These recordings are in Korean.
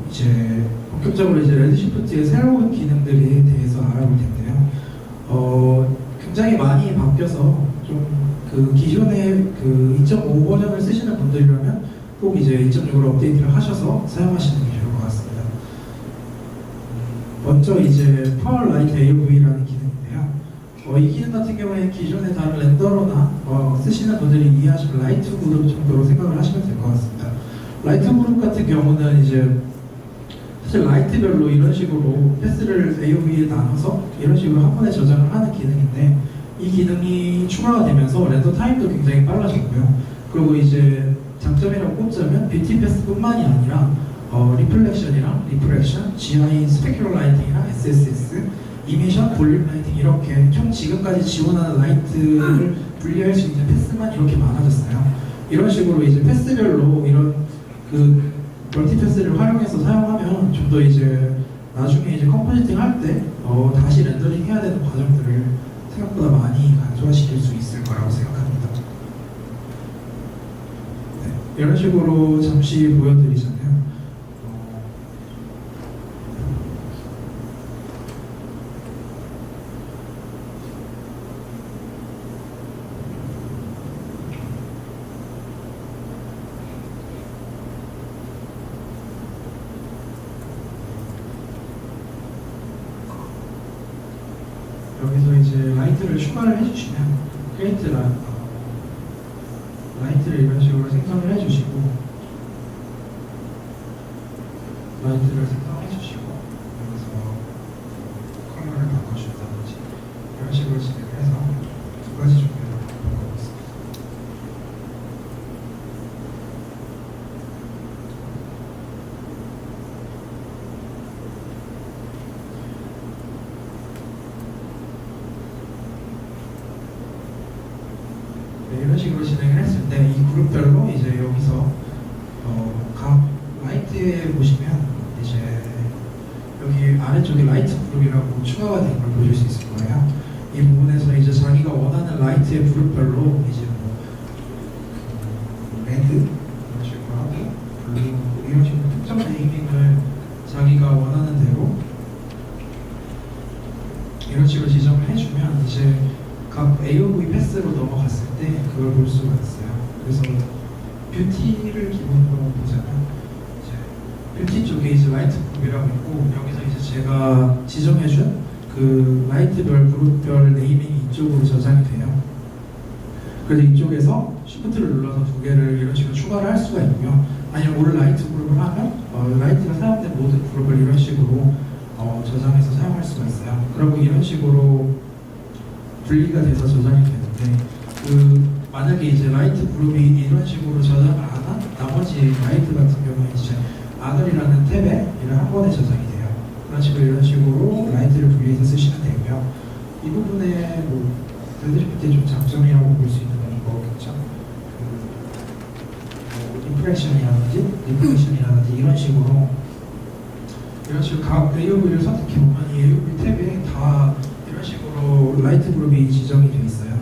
이제 본격적으로 이제 레드시프트의 새로운 기능들에 대해서 알아볼 텐데요. 굉장히 많이 바뀌어서 좀 그 기존의 그 2.5 버전을 쓰시는 분들이라면 꼭 이제 2.6으로 업데이트를 하셔서 사용하시는 게 좋을 것 같습니다. 먼저 이제 파워라이트 AOV라는 기능인데요. 이 기능 같은 경우에 기존의 다른 렌더러나 쓰시는 분들이 이해하시는 라이트 그룹 정도로 생각을 하시면 될 것 같습니다. 라이트 그룹 같은 경우는 이제 사실 라이트별로 이런 식으로 패스를 AOV에 나눠서 이런 식으로 한 번에 저장을 하는 기능인데, 이 기능이 추가가 되면서 렌더 타임도 굉장히 빨라졌고요. 그리고 이제 장점이라고 꼽자면 뷰티 패스뿐만이 아니라 리플렉션이랑 리프렉션, GI 스페큘러 라이팅이랑 SSS, 이미션, 볼륨 라이팅 이렇게 총 지금까지 지원하는 라이트를 분리할 수 있는 패스만 이렇게 많아졌어요. 이런 식으로 이제 패스별로 이런 그 멀티 패스를 활용해서 사용하면 좀 더 이제 나중에 이제 컴포지팅 할 때 다시 렌더링 해야 되는 과정들을 생각보다 많이 간소화시킬 수 있을 거라고 생각합니다. 네, 이런 식으로 잠시 보여드리자면 여기서 이제 라이트를 추가를 해주시면 크리에이트 라이트를 이런 식으로 생성을 해주시고, 라이트를 생성해주시고 여기서 컬러를 바꿔준다든지 이런 식으로 진행을 해서 두 가지 종류를 바꿔보고 있습니다. 이런 식으로 진행을 했을 때 이 그룹별로 이제 여기서 각 라이트에 보시면 이제 여기 아래쪽에 라이트 그룹이라고 추가가 된 걸 보실 수 있을 거예요. 이 부분에서 이제 자기가 원하는 라이트의 그룹별로 이제 뭐 레드 이런 식으로 하고 블루 이런 식으로 특정 네이밍을 자기가 원하는 대로 이런 식으로 지정을 해주면 이제 각 AOV 패스로 넘어갔을 때 그걸 볼 수가 있어요. 그래서 뷰티를 기본으로 보자면 이제 뷰티 쪽에 이제 라이트 그룹이라고 있고, 여기서 이제 제가 지정해준 그 라이트별 그룹별 네이밍이 이쪽으로 저장이 돼요. 그래서 이쪽에서 쉬프트를 눌러서 두 개를 이런 식으로 추가를 할 수가 있고요. 아니면 올 라이트 그룹을 하면 라이트가 사용된 모든 그룹을 이런 식으로 저장해서 사용할 수가 있어요. 그리고 이런 식으로 분리가 돼서 저장이 되는데, 만약에 이제 라이트 그룹이 이런 식으로 저장을 안 한 나머지 라이트 같은 경우에 이제 아들이라는 탭에 이런 한 번에 저장이 돼요. 그런 식으로 이런 식으로 라이트를 분리해서 쓰시면 되고요. 이 부분에 뭐 레드시프트의 좀 장점이라고 볼 수 있는 건 이거겠죠. 인프레션이라든지 리플렉션이라든지 이런 식으로 각 AOV를 선택해 보면 이 AOV 탭에 다 이런 식으로 라이트 그룹이 지정이 되어 있어요.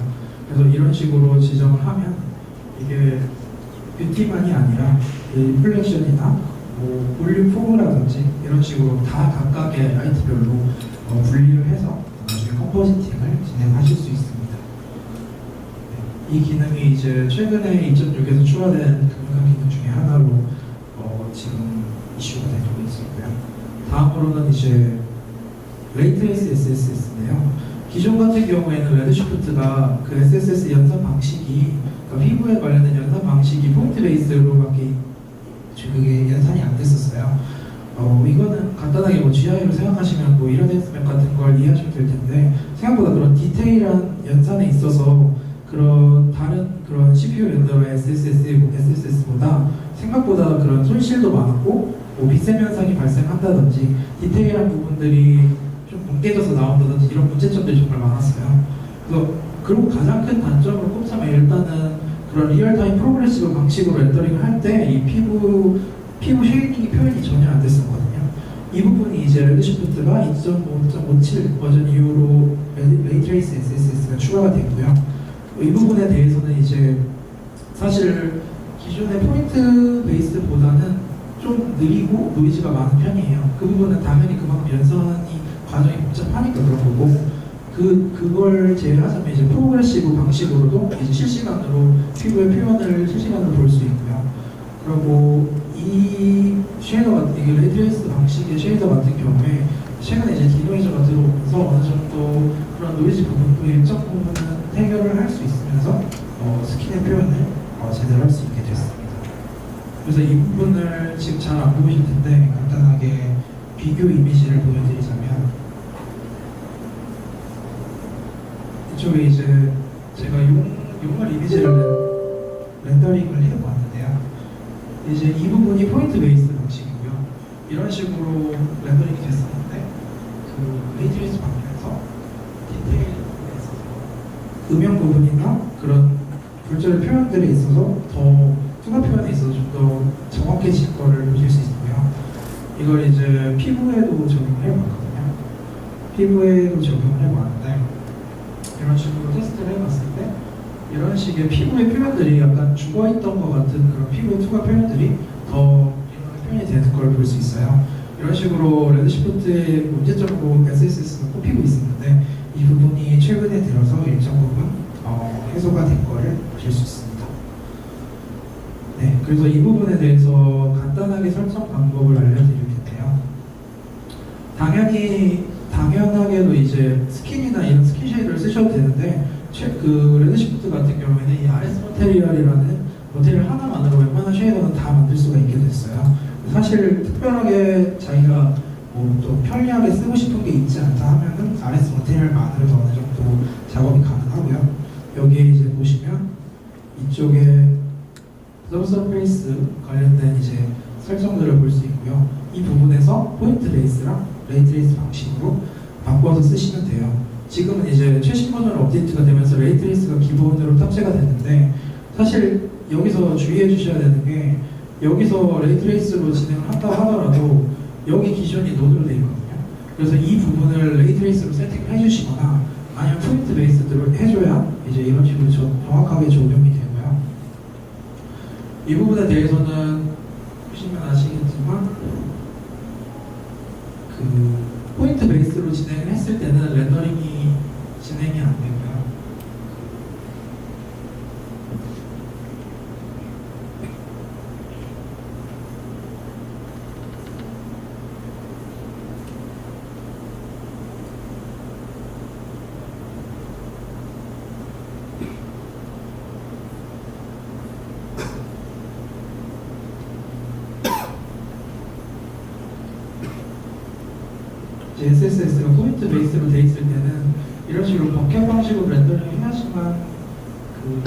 그래서 이런 식으로 지정을 하면 이게 뷰티만이 아니라 리플렉션이나 뭐 볼륨 포무라든지 이런 식으로 다 각각의 라이트별로 분리를 해서 나중에 컴포지팅을 진행하실 수 있습니다. 네, 이 기능이 이제 최근에 2.6에서 추가된 강력한 기능 중에 하나로 지금 이슈가 되고 있었고요. 다음으로는 이제 레이트레이스 SSS인데요. 기존 같은 경우에는 레드시프트가 그 SSS 연산 방식이, 그러니까 피부에 관련된 연산 방식이 포인트 베이스로밖에 그게 연산이 안 됐었어요. 이거는 간단하게 뭐 GI로 생각하시면 뭐 이러덴스맵 같은 걸 이해하시면 될 텐데, 생각보다 그런 디테일한 연산에 있어서 그런 다른 그런 CPU 렌더러의 SSS보다 생각보다 그런 손실도 많았고, 뭐 빗셈 현상이 발생한다든지 디테일한 부분들이 좀 뭉개져서 나온다든지 이런 문제점들이 정말 많았어요. 그리고 가장 큰 단점으로 꼽자면 일단은 그런 리얼타임 프로그레시브 방식으로 렌더링을 할 때 이 피부 쉐이딩 표현이 전혀 안 됐었거든요. 이 부분이 이제 레드시프트가 2.5.57 버전 이후로 레이트레이스 SSS가 추가가 됐고요. 이 부분에 대해서는 이제 사실 기존의 포인트 베이스보다는 좀 느리고 노이즈가 많은 편이에요. 그 부분은 당연히 그만큼 연산이 과정이 복잡하니까 그런 거고, 그걸 제외하자면 이제 프로그레시브 방식으로도 이제 실시간으로 피부의 표현을 실시간으로 볼 수 있고요. 그리고 이 쉐이더 이게 레드레이스 방식의 쉐이더 같은 경우에 최근에 이제 디노이저가 들어오면서 어느 정도 그런 노이즈 부분도 일정 부분은 해결을 할 수 있으면서 스킨의 표현을 제대로 할 수 있게 됐습니다. 그래서 이 부분을 지금 잘 안 보이실 텐데 간단하게 비교 이미지를 보여드리자면, 이쪽에 이제 제가 용어 이미지를 렌더링을 해보았는데요. 이제 이 부분이 포인트 베이스 방식이고요. 이런 식으로 렌더링이 됐었는데 그 레이트레이스 방면에서 디테일에 있어서 음영 부분이나 그런 굴절 표현들에 있어서 더 투과 표현에 있어서 좀 더 정확해질 거를 보실 수 있고요. 이걸 이제 피부에도 적용을 해봤거든요. 피부에도 적용을 해봤는데 이런 식으로 테스트를 해봤을 때 이런 식의 피부의 표현들이 약간 죽어있던 것 같은 그런 피부의 투과 표현들이 더 표현이 되는 걸 볼 수 있어요. 이런 식으로 레드시프트의 문제점으로 SSS는 꼽히고 있었는데 이 부분이 최근에 들어서 일정 부분 해소가 된 거를 보실 수 있습니다. 네, 그래서 이 부분에 대해서 간단하게 설정 방법을 알려드릴 텐데요. 당연하게도 이제 스킨이나 이런 스킨 쉐이드를 쓰셔도 되는데 그 레드시프트 같은 경우에는 이 RS 머테리얼이라는 머테리얼 하나만으로 웬만한 쉐이더는 다 만들 수가 있게 됐어요. 사실 특별하게 자기가 또 편리하게 쓰고 싶은 게 있지 않다 하면은 RS 머테리얼만으로도 어느 정도 작업이 가능하고요. 여기에 이제 보시면 이쪽에 서브서페이스 관련된 이제 설정들을 볼 수 있고요. 이 부분에서 포인트 베이스랑 레이트레이스 방식으로 바꿔서 쓰시면 돼요. 지금은 이제 최신 버전 업데이트가 되면서 레이트레이스가 기본으로 탑재가 됐는데 사실 여기서 주의해 주셔야 되는 게 여기서 레이트레이스로 진행을 한다고 하더라도 여기 기준이 노드로 되어 있거든요. 그래서 이 부분을 레이트레이스로 세팅을 해주시거나 아니면 포인트 베이스대로 해줘야 이제 이런 식으로 정확하게 적용이 되고요. 이 부분에 대해서는 보시면 아시겠지만 그 포인트 베이스로 진행을 했을 때는 렌더링이 진행이 안 되고요. SSS가 포인트 베이스로 돼 있을 때는 이런 식으로 버켓 방식으로 렌더링을 해야지만 그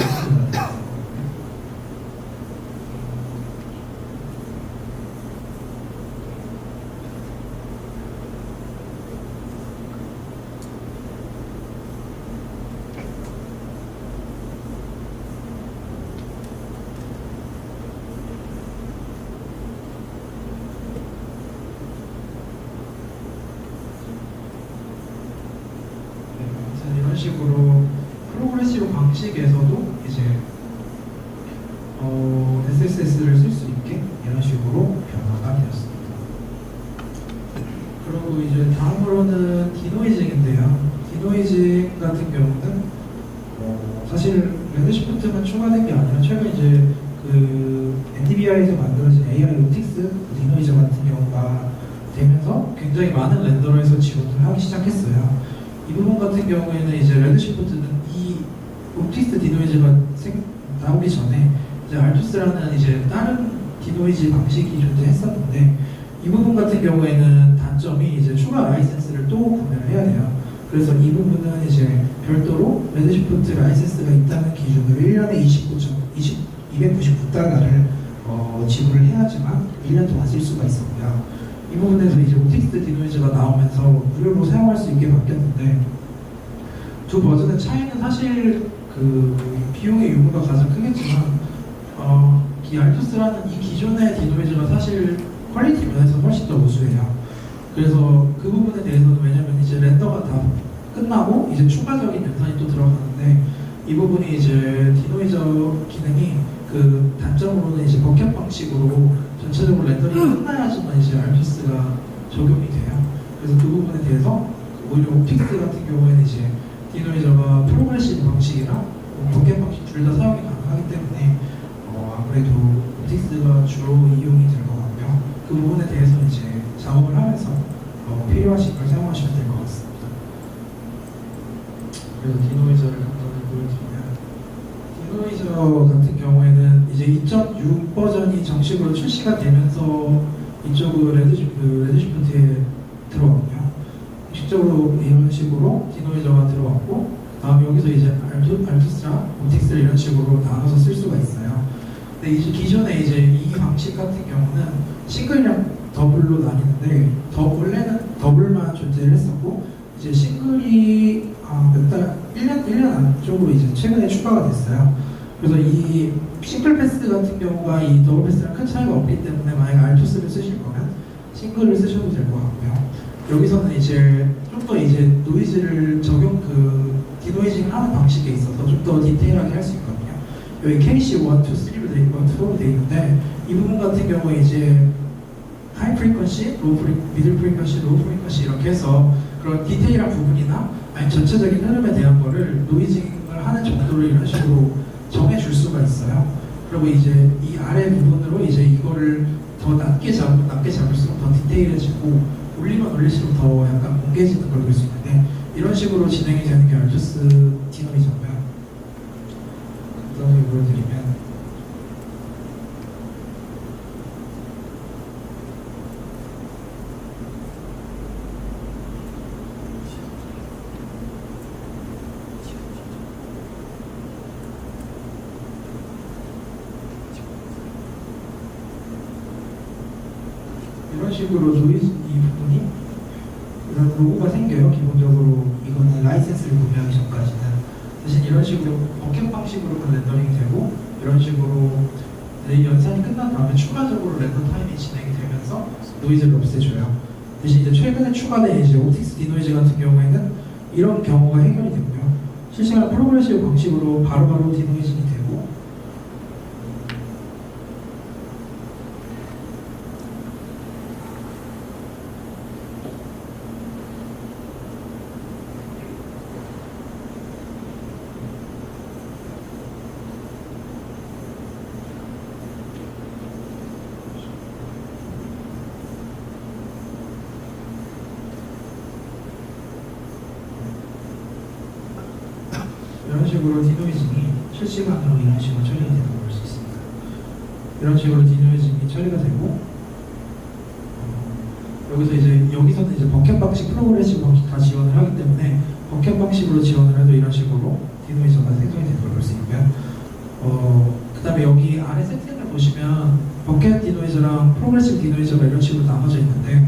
이런 식으로 프로그레시브 방식에서도 이제 SSS를 쓸 수 있게 이런 식으로 변화가 되었습니다. 그리고 이제 다음으로는 디노이징인데요. 디노이징 같은 경우는 사실 레드시프트만 추가된 게 아니라 최근 이제 그 NDVI에서 만들어진 AI 로틱스 디노이저 같은 경우가 되면서 굉장히 많은 렌더러에서 지원을 하기 시작했어요. 이 부분 같은 경우에는 이제 레드시프트는 이 옵티스 디노이즈가 나오기 전에 이제 알투스라는 이제 다른 디노이즈 방식이 존재했었는데 이 부분 같은 경우에는 단점이 이제 추가 라이센스를 또 구매를 해야 돼요. 그래서 이 부분은 이제 별도로 레드시프트 라이센스가 있다는 기준으로 1년에 299달러를 지불을 해야지만 1년 동안 쓸 수가 있었고요. 이 부분에서 이제 옵틱스 디노이즈가 나오면서 무료로 사용할 수 있게 바뀌었는데 두 버전의 차이는 사실 그 비용의 유무가 가장 크겠지만 이 알투스라는 이 기존의 디노이즈가 사실 퀄리티 면에서 훨씬 더 우수해요. 그래서 그 부분에 대해서는 왜냐면 이제 렌더가 다 끝나고 이제 추가적인 연산이 또 들어가는데 이 부분이 이제 디노이저 기능이 그 단점으로는 이제 버켓 방식으로 전체적으로 렌더링이 끝나야지만 이제 알투스가 적용이 돼요. 그래서 그 부분에 대해서 오히려 옵틱스 같은 경우에는 이제 디노이저가 프로그레시브 방식이랑 번개 방식 둘 다 사용이 가능하기 때문에 아무래도 옵틱스가 주로 이용이 될 것 같고요. 그 부분에 대해서 이제 작업을 하면서 필요하신 걸 사용하시면 될 것 같습니다. 그래서 디노이저를 간단히 보여드리면, 디노이저 같은 경우에는 이제 2.6 버전이 정식으로 출시가 되면서 이쪽으로 레드시프트에 들어왔고요. 공식적으로 이런 식으로 디노이저가 들어왔고, 다음 여기서 이제 알투스랑 옵틱스를 이런 식으로 나눠서 쓸 수가 있어요. 근데 이제 기존에 이제 이 방식 같은 경우는 싱글이랑 더블로 나뉘는데, 원래는 더블만 존재를 했었고, 이제 싱글이 몇 달, 1년 안쪽으로 이제 최근에 추가가 됐어요. 그래서 이 싱글 패스 같은 경우가 이 더블 패스랑 큰 차이가 없기 때문에 만약에 알투스를 쓰실 거면 싱글을 쓰셔도 될 것 같고요. 여기서는 이제 좀 더 이제 노이즈를 디노이징을 하는 방식에 있어서 좀 더 디테일하게 할 수 있거든요. 여기 KC 1, 2, 3로 돼 있고 4로 돼 있는데, 이 부분 같은 경우에 이제 하이 프리퀀시, 미들 프리퀀시, 로우 프리퀀시 이렇게 해서 그런 디테일한 부분이나 아니 전체적인 흐름에 대한 거를 노이징을 하는 정도를 이런 식으로 정해줄 수가 있어요. 그리고 이제 이 아래 부분으로 이제 이거를 더 낮게 잡을수록 더 디테일해지고, 올리면 올릴수록 더 약간 뭉개지는 걸 볼 수 있는데, 이런 식으로 진행이 되는 게 알투스 디노이저고요. 간단하게 보여드리면, 이런 식으로 노이즈 이 부분이 이런 로고가 생겨요. 기본적으로 이거는 라이센스를 구매하기 전까지는. 대신 이런 식으로 버켓 방식으로만 렌더링이 되고, 이런 식으로 연산이 끝난 다음에 추가적으로 렌더 타임이 진행이 되면서 노이즈를 없애줘요. 대신 이제 최근에 추가된 이제 옵틱스 디노이즈 같은 경우에는 이런 경우가 해결이 되고요. 실시간 프로그레시브 방식으로 바로바로 디노이징이 되고, 이런 식으로 디노이징이 실시간으로 이런 식으로 처리가 되는 걸 볼 수 있습니다. 이런 식으로 디노이징이 처리가 되고, 여기서는 이제 버켓 방식, 프로그레시브 방식 다 지원을 하기 때문에 버켓 방식으로 지원을 해도 이런 식으로 디노이저가 생성이 되는 걸 볼 수 있고요. 그 다음에 여기 아래 세팅을 보시면 버켓 디노이저랑 프로그레시브 디노이저가 이런 식으로 나눠져 있는데,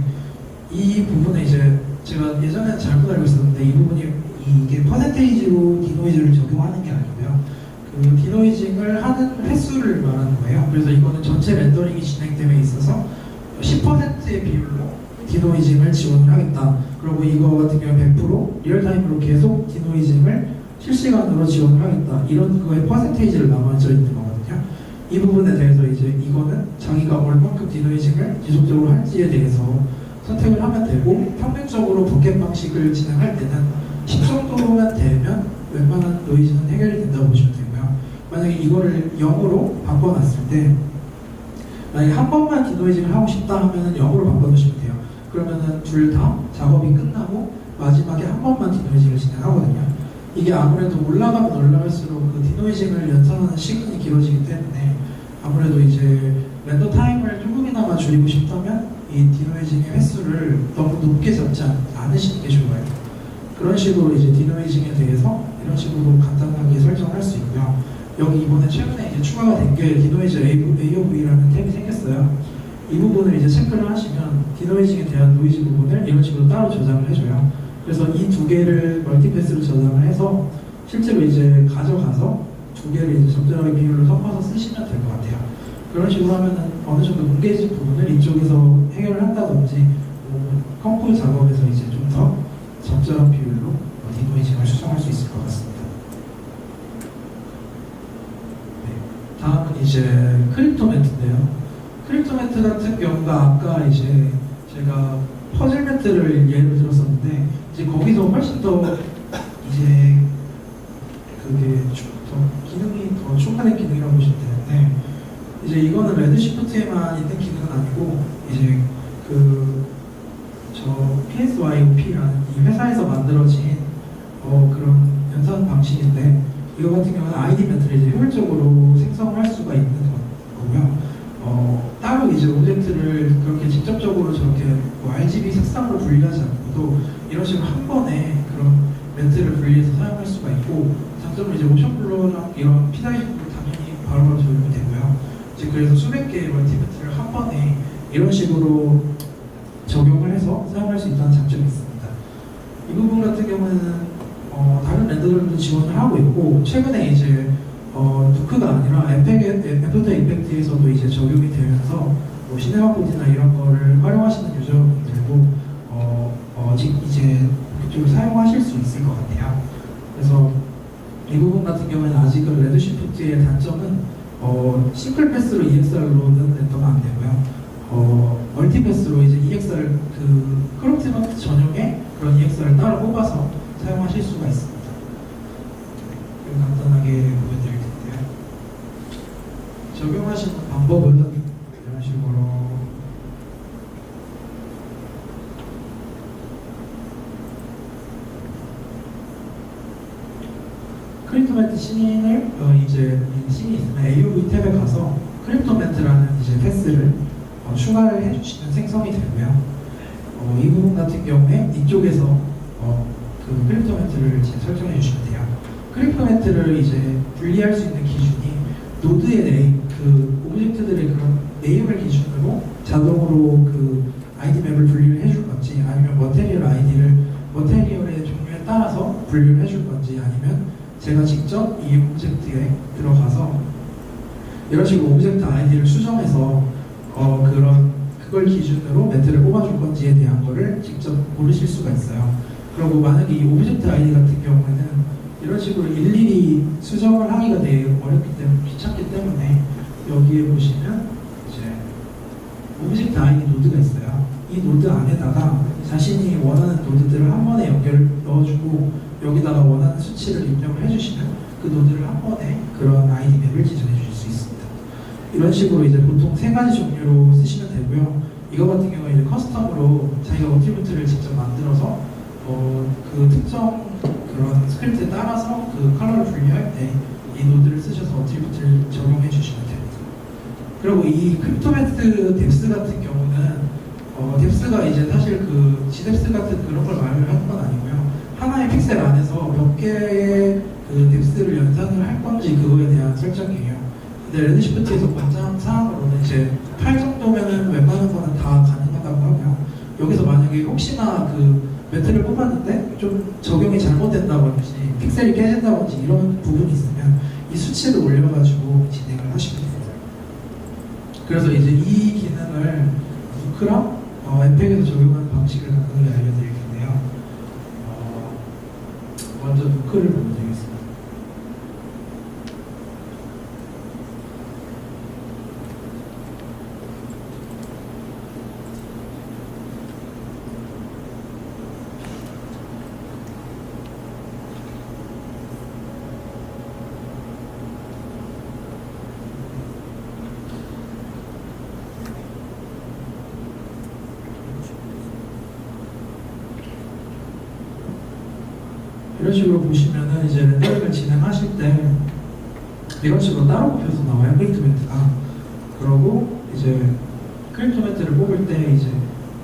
이 부분에 이제 제가 예전에는 잘못 알고 있었는데, 이 부분이 이게 퍼센테이지로 디노이즈를 적용하는 게 아니고요. 그 디노이징을 하는 횟수를 말하는 거예요. 그래서 이거는 전체 렌더링이 진행됨에 있어서 10%의 비율로 디노이징을 지원을 하겠다. 그리고 이거 같은 경우는 100% 리얼타임으로 계속 디노이징을 실시간으로 지원을 하겠다. 이런 거에 퍼센테이지를 나눠져 있는 거거든요. 이 부분에 대해서 이제 이거는 자기가 얼만큼 디노이징을 지속적으로 할지에 대해서 선택을 하면 되고, 평균적으로 버켓 방식을 진행할 때는 10 정도만 되면 웬만한 노이즈는 해결이 된다고 보시면 되고요. 만약에 이거를 0으로 바꿔놨을 때, 만약에 한 번만 디노이징을 하고 싶다 하면은 0으로 바꿔놓으시면 돼요. 그러면은 둘 다 작업이 끝나고 마지막에 한 번만 디노이징을 진행하거든요. 이게 아무래도 올라가면 올라갈수록 그 디노이징을 연산하는 시간이 길어지기 때문에 아무래도 이제 렌더 타임을 조금이나마 줄이고 싶다면 이 디노이징의 횟수를 너무 높게 잡지 않으시는 게 좋아요. 그런 식으로 이제 디노이징에 대해서 이런 식으로 간단하게 설정할 수 있고요. 여기 이번에 최근에 이제 추가가 된 게 디노이즈 AOV라는 탭이 생겼어요. 이 부분을 이제 체크를 하시면 디노이징에 대한 노이즈 부분을 이런 식으로 따로 저장을 해줘요. 그래서 이 두 개를 멀티패스로 저장을 해서 실제로 이제 가져가서 두 개를 이제 적절하게 비율로 섞어서 쓰시면 될 것 같아요. 그런 식으로 하면은 어느 정도 뭉개진 부분을 이쪽에서 해결을 한다든지, 컴포 작업에서 이제 좀 더 적절한 비율로 디노이징을 수정할 수 있을 것 같습니다. 네. 다음은 이제 크립토 멘트인데요. 크립토 크립토 매트 같은 경우가 아까 이제 제가 퍼즐 매트를 예를 들었었는데 이제 거기서 훨씬 더 이제 그게 더 기능이 더 충분한 기능이라고 보시면 되는데 이제 이거는 레드시프트에만 있는 기능은 아니고 이제 저 PSYOP라는 이 회사에서 만들어진 그런 연산 방식인데 이거 같은 경우는 아이디 매트를 이제 효율적으로 생성을 할 수가 있는 거고요. 따로 이제 오브젝트를 그렇게 직접적으로 저렇게 뭐 RGB 색상으로 분리하지 않고도 이런 식으로 한 번에 그런 매트를 분리해서 사용할 수가 있고 장점은 이제 오션 블러랑 이런 피다이식으로 당연히 바로바로 적용이 되고요. 이제 그래서 수백 개의 멀티 매트를 한 번에 이런 식으로 적용을 해서 사용할 수 있다는 장점이 있습니다. 이 부분 같은 경우는 다른 렌더들도 지원을 하고 있고 최근에 이제 누크가 아니라 애프터 이펙트에서도 이제 적용이 되면서 뭐 시네마 코드나 이런 거를 활용하시는 유저분들도 이제 그쪽을 사용하실 수 있을 것 같아요. 그래서 이 부분 같은 경우에는 아직은 레드시프트의 단점은 싱글 패스로 EXR로는 렌더가 안 되고요. 멀티 패스로 이제 EXR 크롭티먼트 전용의 그런 EXR을 따로 뽑아서 사용하실 수가 있습니다. 간단하게 보여드릴 텐데요. 적용하시는 방법은 이런 식으로 크립토 매트 씬을 이제 씬이 있으면 AUV 탭에 가서 크립토 매트라는 이제 패스를 추가를 해주시면 생성이 되고요. 이 부분 같은 경우에 이쪽에서 그 크립토 매트를 이제 설정해 주시면 돼요. 크립토 매트를 이제 분리할 수 있는 기준이 노드의 오브젝트들의 그런 네임을 기준으로 자동으로 그 아이디 맵을 분리를 해줄 건지 아니면 머테리얼의 종류에 따라서 분리를 해줄 건지 아니면 제가 직접 이 오브젝트에 들어가서 이런 식으로 오브젝트 아이디를 수정해서 그걸 기준으로 매트를 뽑아줄 건지에 대한 거를 직접 고르실 수가 있어요. 그리고 만약에 이 오브젝트 아이디 같은 경우에는 이런 식으로 일일이 수정을 하기가 되게 어렵기 때문에 귀찮기 때문에 여기에 보시면 이제 오브젝트 아이디 노드가 있어요. 이 노드 안에다가 자신이 원하는 노드들을 한 번에 넣어주고 여기다가 원하는 수치를 입력을 해주시면 그 노드를 한 번에 그런 아이디 맵을 지정해 주실 수 있습니다. 이런 식으로 이제 보통 3가지 종류로 쓰시면 되고요. 이거 같은 경우에 이제 커스텀으로 자기가 어트리뷰트를 직접 만들어서 그 특정 그런 스크립트에 따라서 그 컬러를 분리할 때 이 노드를 쓰셔서 어트리뷰트를 적용해 주시면 됩니다. 그리고 이 크립토매트 뎁스 같은 경우는 뎁스가 이제 사실 그 G뎁스 같은 그런 걸 말을 하는 건 아니고요. 하나의 픽셀 안에서 몇 개의 그 뎁스를 연산을 할 건지 그거에 대한 설정이에요. 근데 레드시프트에서 권장 사항으로는 이제 8 정도면은 웬만한 거는 다 가능하다고 하고요. 여기서 만약에 혹시나 그 매트를 뽑았는데 좀 적용이 잘못된다든지 픽셀이 깨진다든지 이런 부분이 있으면 이 수치를 올려가지고 진행을 하시면 됩니다. 그래서 이제 이 기능을 누크랑 엠팩에서 적용하는 방식을 간단히 알려드릴 텐데요. 먼저 누크를 보여드리겠습니다. 이런 식으로 보시면은 이제 렌더링을 진행하실 때 이런 식으로 따로 뽑혀서 나와요. 크립토 매트가. 그러고 이제 크립토 매트를 뽑을 때 이제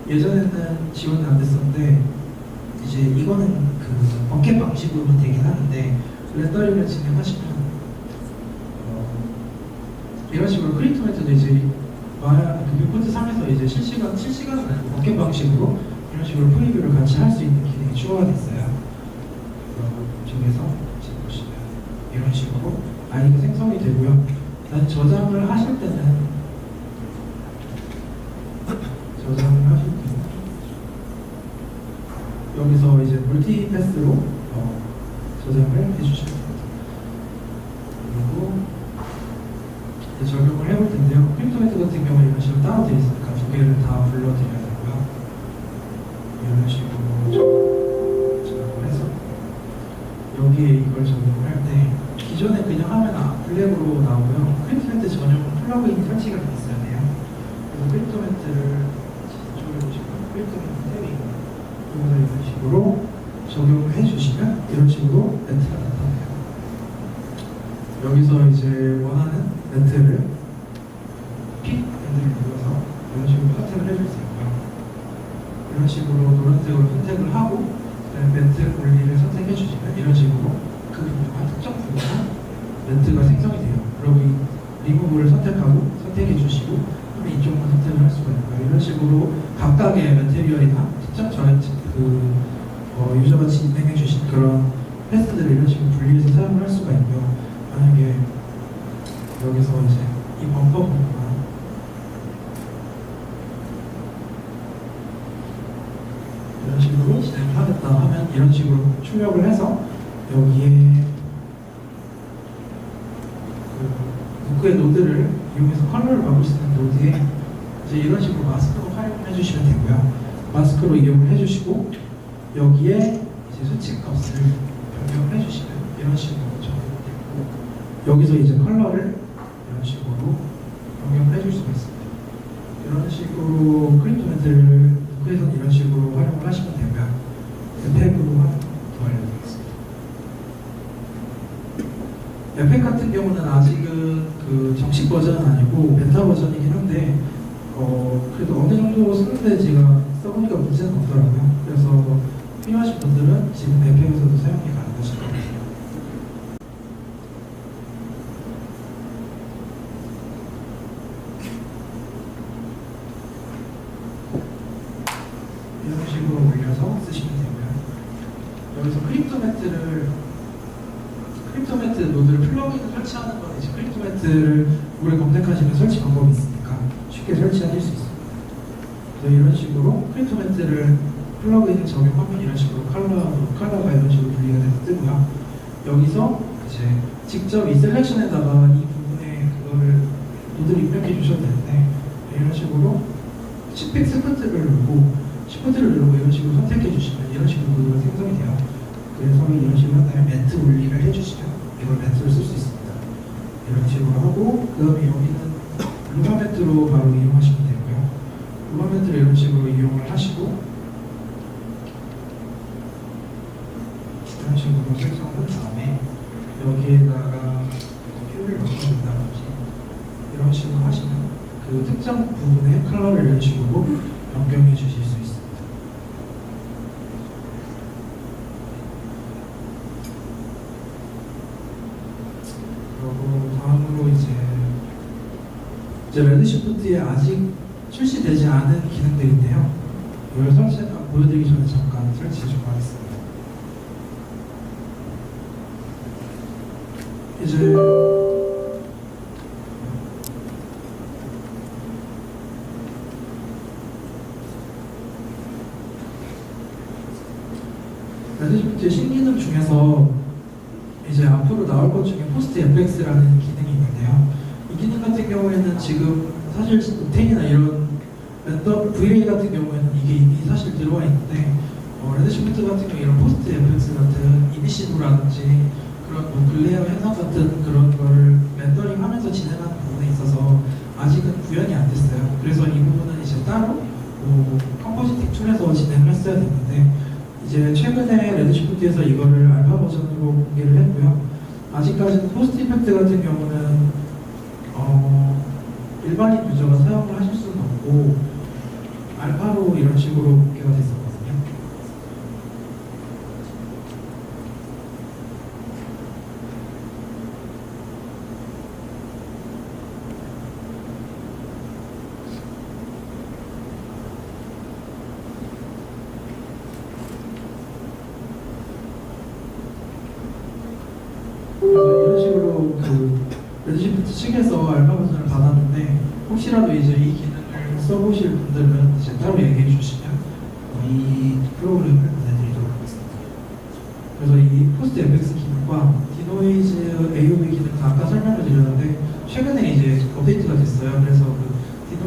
예전에는 지원이 안 됐었는데 이제 이거는 그 버켓 방식으로는 되긴 하는데 렌더링을 진행하시면 이런 식으로 크립토 매트도 이제 그 뷰포트 3에서 이제 실시간은 아니고 버켓 방식으로 이런 식으로 프리뷰를 같이 할 수 있는 기능이 추가가 됐어요. 쪽에서 지금 보시면 이런 식으로 아이디가 생성이 되고요. 일단 저장을 하실 때는 여기서 이제 멀티 패스로 저장을 해주시면 됩니다. 그리고 이제 적용을 해볼 텐데요. 크립토 크리토메트 같은 경우는 이런 식으로 따로 되어 있으니까 두 개를 다 불러드려야 되고요. 이런 식으로 적용을 해서 여기에 이걸 적용을 할 때 기존에 그냥 하면 블랙으로 나오고요. 크리토메트 전용 플러그인이 설치가 돼 있어야 돼요. 그래서 크리토메트를 이쪽에 보시면 크리토메트 탭이 이거를 이런 식으로 적용을 해주시면 이런 식으로 매트가 나타나요. 여기서 이제 원하는 매트를 픽 밴드를 눌러서 이런 식으로 선택을 해줄 수 있고요. 이런 식으로 노란색으로 선택을 하고 매트 원리를 선택해 주시면 이런 식으로 그 특정 부분에 매트가 생성이 돼요. 그리고 이 리무브를 선택하고 선택해 주시고 그러면 이쪽만 선택을 할 수가 있고요. 이런 식으로 각각의 매테리얼이나 특정 유저가 진행해 주신 그런 패스들을 이런 식으로 분리해서 사용을 할 수가 있고요. 만약에 여기서 이제 이 범퍼 부분만 이런 식으로 진행을 하겠다 하면 이런 식으로 출력을 해서 여기에 노크의 노드를 이용해서 컬러를 바꿀 수 있는 노드에 이제 이런 식으로 마스크로 활용을 해주시면 되고요. 마스크로 이용을 해주시고 여기에 이제 수치 값을 변경을 해주시면 이런 식으로 적용되고 여기서 이제 컬러를 이런 식으로 변경을 해줄 수가 있습니다. 이런 식으로 크리토메트를 노크에서는 이런 식으로 활용을 하시면 되고요. 앱팩으로 하나 더 알려드리겠습니다. 앱팩 같은 경우는 아직은 그 정식 버전은 아니고 베타 버전이긴 한데 그래도 어느 정도 쓰는데 제가 써보니까 문제는 없더라고요. 그래서 필요하신 분들은 지금 앱팩에서도 사용이 가능하실 것 같아요. 이런 식으로 올려서 쓰시면 되고요. 여기서 크립토매트 노드를 플러그인을 설치하는 건 이제 크립토매트를 구글에 검색하시면 설치 방법이 있으니까 쉽게 설치하실 수 있습니다. 이런 식으로 크립토매트를 플러그인을 적용하면 이런 식으로 컬러가 이런 식으로 분리가 돼서 뜨고요. 여기서 이제 직접 이 셀렉션에다가 이 부분에 그거를 노드를 입력해 주셔도 되는데 이런 식으로 시프트를 누르고 이런 식으로 선택해 주시면 이런 식으로 노드가 생성이 돼요. 그래서 이런 식으로 한 다음에 매트 분리를 해주시면 이걸 매트를 쓸 수 있습니다. 이런 식으로 하고 그 다음에 여기는 루마 매트로 바로 이용하시면 되고요. 루마 매트를 이런 식으로 이용을 하시고 이런 식으로 설정을 한 다음에 여기에다가 퓨를 넣어준다든지 이런 식으로 하시면 그 특정 부분의 컬러를 이런 식으로 변경해 주실 수 있습니다. 그리고 다음으로 이제 레드시프트에 아직 출시되지 않은 기능들인데요. 이걸 보여드리기 전에 잠깐 설치 좀 하겠습니다. 이제 레드시프트의 신기능 중에서 이제 앞으로 나올 것 중에 포스트 FX라는 기능이 있는데요. 이 기능 같은 경우에는 지금 사실 옥테인이나 이런 랜덤 V-Ray 같은 경우에는 이게 이미 사실 들어와 있는데 레드시프트 같은 경우 이런 포스트 FX 같은 이니시브라든지 그런 글레어 현상 같은 그런 거를 렌더링하면서 진행하는 부분에 있어서 아직은 구현이 안 됐어요. 그래서 이 부분은 이제 따로 컴포지팅 툴에서 진행을 했어야 됐는데 이제 최근에 레드시프트에서 이거를 알파 버전으로 공개를 했고요. 아직까지는 포스트 이펙트 같은 경우는 일반인 유저가 사용을 하실 수는 없고 알파로 이런 식으로 공개가 됐었거든요. 그래서 이런 식으로 레드시프트 측에서 알파 버전을 받았는데 혹시라도 이제 이 기능을 써보실 분들은 이제 따로 얘기해 주시면 이 프로그램을 보내드리도록 하겠습니다. 그래서 이 포스트 FX 기능과 디노이즈 AOV 기능은 아까 설명을 드렸는데 최근에 이제 업데이트가 됐어요. 그래서 그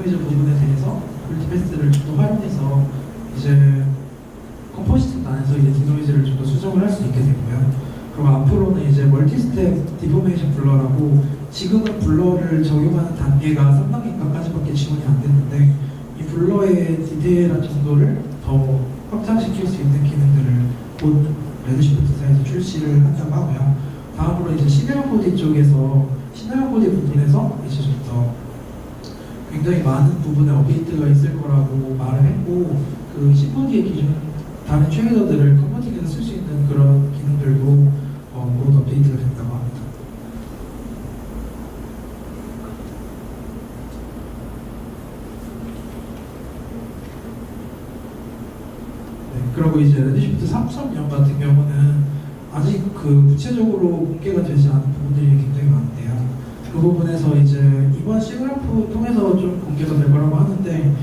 디노이즈 부분에 대해서 멀티패스를 좀 더 활용해서 이제 컴포지트 안에서 이제 디노이즈를 좀 더 수정을 할 수 있게 되고요. 그리고 앞으로는 이제 멀티스텝 디포메이션 블러라고 지금은 블러를 적용하는 단계가 3단계까지밖에 지원이 안 됐는데 이 블러의 디테일한 정도를 더 확장시킬 수 있는 기능들을 곧 레드시프트사에서 출시를 한다고 하고요. 다음으로 이제 시나리오 코딩 쪽에서 시나리오 코딩 부분에서 이제 좀 더 굉장히 많은 부분에 업데이트가 있을 거라고 말을 했고 그 CPU의 기준 다른 쉐이더들을 컨버팅해서 쓸 수 있는 그런 기능들도 곧 업데이트가 된다고 합니다. 네, 그리고 이제 레드시프트 3.0 같은 경우는 아직 그 구체적으로 공개가 되지 않은 부분들이 굉장히 많은데요. 그 부분에서 이제 이번 시그래프 통해서 좀 공개가 될 거라고 하는데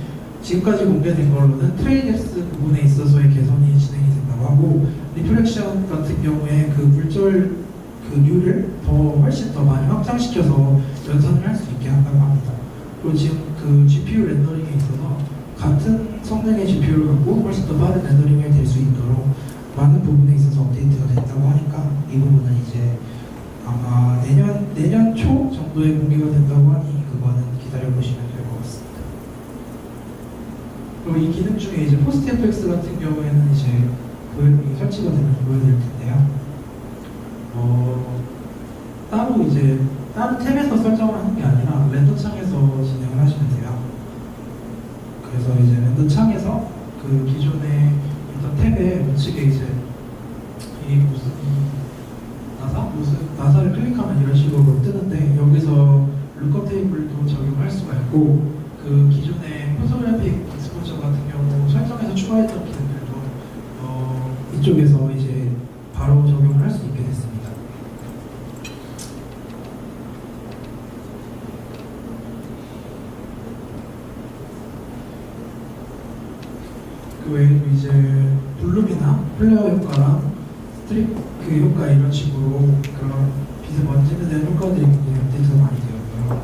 지금까지 공개된 걸로는 트레이덱스 부분에 있어서의 개선이 진행이 된다고 하고 리플렉션 같은 경우에 그 물절 그 류를 훨씬 더 많이 확장시켜서 연산을 할 수 있게 한다고 합니다. 그리고 지금 그 GPU 렌더링에 있어서 같은 성능의 GPU를 갖고 훨씬 더 빠른 렌더링이 될 수 있도록 많은 부분에 있어서 업데이트가 됐다고 하니까 이 부분은 이제 아마 내년 초 정도에 공개가 된다고 하니 그거는 기다려보시면 될 것 같습니다. 그리고 이 기능 중에 이제 포스트 FX 같은 경우에는 이제 설치가 되면 보여드릴 텐데요. 따로 이제 다른 탭에서 설정을 하는 게 아니라 렌더 창에서 진행을 하시면 돼요. 그래서 이제 렌더 창에서 그 기존에 있던 탭에 우측에 이제 나사를 클릭하면 이런 식으로 뜨는데 여기서 룩업 테이블도 적용할 수가 있고 그 기존의 포토그래픽 익스포저 같은 경우 설정해서 추가했던 기능들도 이쪽에서 이제 바로 적용을 할 수 있게 됐습니다. 그 외에도 이제 블룸이나 플레어 효과랑 스트리크 효과 이런 식으로 그런 빛을 번지는 데 효과들이 굉장히 업데이트가 많이 되었고요.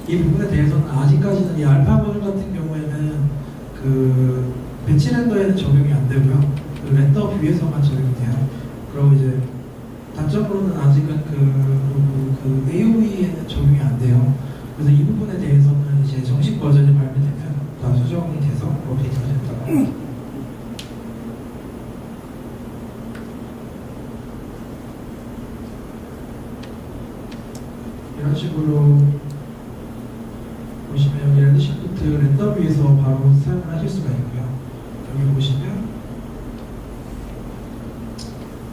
이 부분에 대해서는 아직까지는 이 알파 버전 같은 경우에는 그 배치 렌더에는 적용이 안 되고요. 그 렌더 뷰에서만 적용이 돼요. 그리고 이제 단점으로는 아직은 그 AOV에는 적용이 안 돼요. 그래서 이 부분에 대해서는 이제 정식 버전이 발매되면 다 수정이 돼서 업데이트가 된다고 합니다. 이런 식으로 보시면 여기 레드시프트 렌더 뷰에서 바로 사용을 하실 수가 있고요. 여기 보시면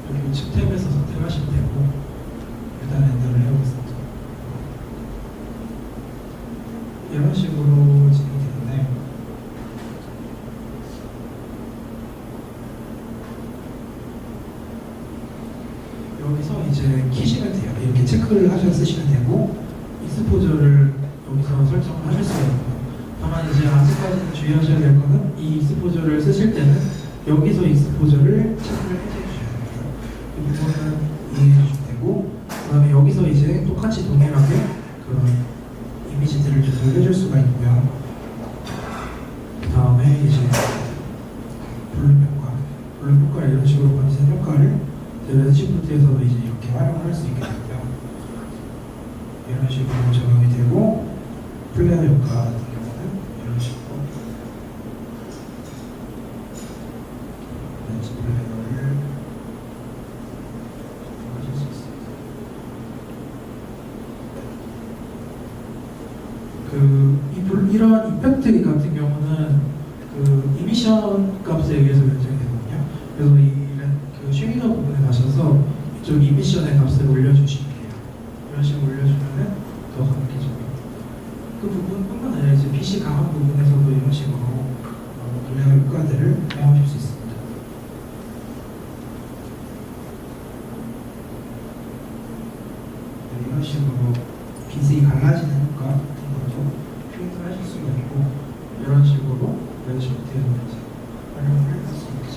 여기 우측 탭에서 선택하시면 되고 일단 렌더를 해보겠습니다. 이런 식으로 진행이 되는데 여기서 이제 키시면 돼요. 이렇게 체크를 하셔서 쓰시면 되고 익스포저를 여기서 설정을 하실 수가 있고요. 다만 이제 아직까지는 주의하셔야 될 거는 이 익스포저를 쓰실 때는 여기서 익스포저를 체크를 해주셔야 됩니다. 이 부분은 이해해 주시면 되고 그 다음에 여기서 이제 똑같이 동일하게 그런 이미지들을 조절해 줄 수가 있고요. 그 다음에 이제 블룸 효과 이런 식으로 번지는 효과를 레드시프트에서도 이제 이렇게 활용을 할 수 있게 되고요. 이런 식으로 적용이 되고 플레어 효과 같은 경우는 이런 식으로 렌즈 플레어를 하실 수 있습니다. 이러한 이펙트 같은 경우는 그 이미션 값에 의해서 결정이 되거든요. 그래서 그 쉐이더 부분에 가셔서 이쪽 이미션의 값을 올려주시면 돼요. 이런 식으로 올려주면은 더 강하게 그 부분뿐만 아니라 이제 PC 강화 부분에서도 이런 식으로 블레어 효과들을 사용하실 수 있습니다. 네, 이런 식으로 빛이 갈라지는 효과 같은 것도 표현을 하실 수가 있고 이런 식으로 레드시프트에서 활용을 할 수 있죠.